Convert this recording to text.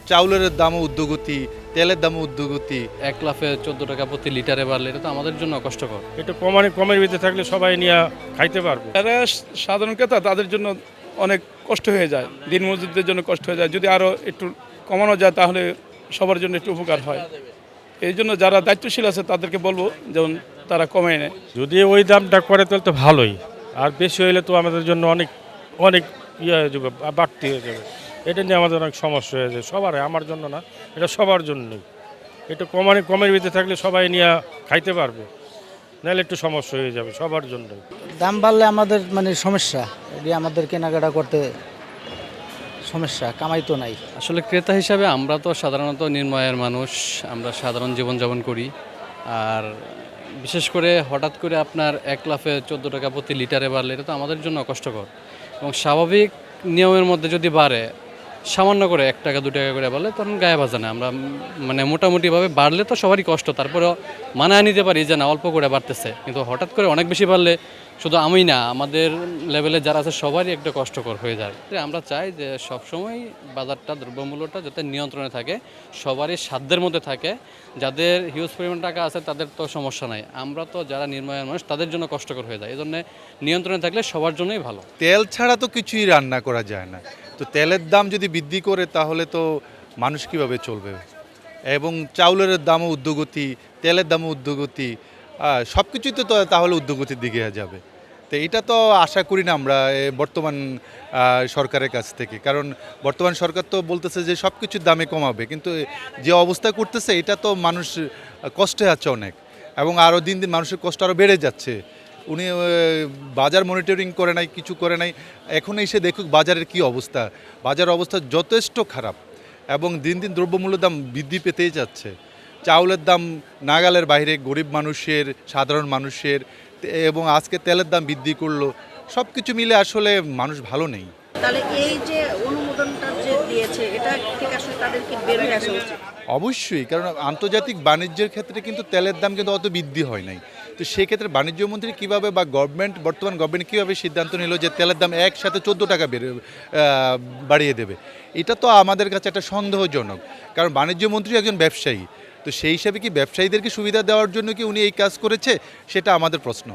চাউলের দামও ঊর্ধ্বগতি, তেলের দামও ঊর্ধ্বগতি। এক লাফে 14 টাকা প্রতি লিটারে বাড়লে এটা তো আমাদের জন্য কষ্টকর। একটু কমের ভিতরে থাকলে সবাই নিয়ে খাইতে পারবে। যারা সাধারণ ক্রেতা তাদের জন্য অনেক কষ্ট হয়ে যায়, দিনমজুরদের জন্য কষ্ট হয়ে যায়। যদি আরও একটু কমানো যায় তাহলে সবার জন্য একটু উপকার হয়। এই জন্য যারা দায়িত্বশীল আছে তাদেরকে বলবো যেমন তারা কমিয়ে নেয়। যদি ওই দামটা করে তাহলে তো ভালোই, আর বেশি হইলে তো আমাদের জন্য অনেক অনেক ইয়ে হয়ে যাবে, বাড়তি হয়ে যাবে। এটা নিয়ে আমাদের অনেক সমস্যা হয়ে যায় সবার, আমার জন্য না, এটা সবার জন্যই। একটু কমের ভিতরে থাকলে সবাই নিয়ে খাইতে পারবে, নাহলে একটু সমস্যা হয়ে যাবে সবার জন্যই। দাম বাড়লে আমাদের সমস্যা, এটি আমাদের কেনাকাটা করতে সমস্যা, কামাই তো নাই। আসলে ক্রেতা হিসাবে আমরা তো সাধারণত নিম্ন আয়ের মানুষ, আমরা সাধারণ জীবনযাপন করি। আর বিশেষ করে হঠাৎ করে আপনার এক লাফে 14 টাকা প্রতি লিটারে বাড়লে এটা তো আমাদের জন্য কষ্টকর। এবং স্বাভাবিক নিয়মের মধ্যে যদি বাড়ে, সামান্য করে 1 টাকা 2 টাকা করে বাড়লে তখন গায়ে বাজে না। আমরা মোটামুটিভাবে বাড়লে তো সবারই কষ্ট, তারপরেও মানায় নিতে পারি যে না অল্প করে বাড়তেছে। কিন্তু হঠাৎ করে অনেক বেশি বাড়লে শুধু আমি না, আমাদের লেভেলে যারা আছে সবারই একটা কষ্টকর হয়ে যায়। আমরা চাই যে সবসময় বাজারটা, দ্রব্যমূল্যটা যাতে নিয়ন্ত্রণে থাকে, সবারই সাধ্যের মধ্যে থাকে। যাদের হিউজ পরিমাণ টাকা আছে তাদের তো সমস্যা নাই, আমরা তো যারা নিম্ন আয়ের মানুষ তাদের জন্য কষ্টকর হয়ে যায়। এই জন্য নিয়ন্ত্রণে থাকলে সবার জন্যই ভালো। তেল ছাড়া তো কিছুই রান্না করা যায় না। তো তেলের দাম যদি বৃদ্ধি করে তাহলে তো মানুষ কীভাবে চলবে? এবং চাউলের দামও ঊর্ধ্বগতি, তেলের দামও ঊর্ধ্বগতি, সব কিছুই তো তাহলে ঊর্ধ্বগতির দিকে যাবে। তো এটা তো আশা করি না আমরা বর্তমান সরকারের কাছ থেকে, কারণ বর্তমান সরকার তো বলতেছে যে সব কিছুর দামে কমাবে, কিন্তু যে অবস্থা করতেছে এটা তো মানুষ কষ্টে আছে অনেক, এবং আরও দিন দিন মানুষের কষ্ট আরও বেড়ে যাচ্ছে। উনি বাজার মনিটরিং করে নাই, কিছু করে নাই। এখন এসে দেখুক বাজারের কি অবস্থা, বাজার অবস্থা যথেষ্ট খারাপ, এবং দিন দিন দ্রব্যমূল্যের দাম বৃদ্ধি পেতেই যাচ্ছে। চাউলের দাম নাগালের বাইরে গরিব মানুষের, সাধারণ মানুষের, এবং আজকে তেলের দাম বৃদ্ধি করলো। সব কিছু মিলে আসলে মানুষ ভালো নেই। তাহলে এই যে অনুমোদনটা যে দিয়েছে, এটা থেকে আসলে তাদেরকে বের হয়ে আসা উচিত। অবশ্যই, কারণ আন্তর্জাতিক বাণিজ্যের ক্ষেত্রে কিন্তু তেলের দাম কিন্তু অত বৃদ্ধি হয় নাই। তো সেক্ষেত্রে বাণিজ্যমন্ত্রী কীভাবে বা বর্তমান গভর্নমেন্ট কীভাবে সিদ্ধান্ত নিল যে তেলের দাম একসাথে 14 টাকা বাড়িয়ে দেবে? এটা তো আমাদের কাছে একটা সন্দেহজনক, কারণ বাণিজ্যমন্ত্রী একজন ব্যবসায়ী। তো সেই হিসাবে কি ব্যবসায়ীদেরকে সুবিধা দেওয়ার জন্য কি উনি এই কাজ করেছে, সেটা আমাদের প্রশ্ন।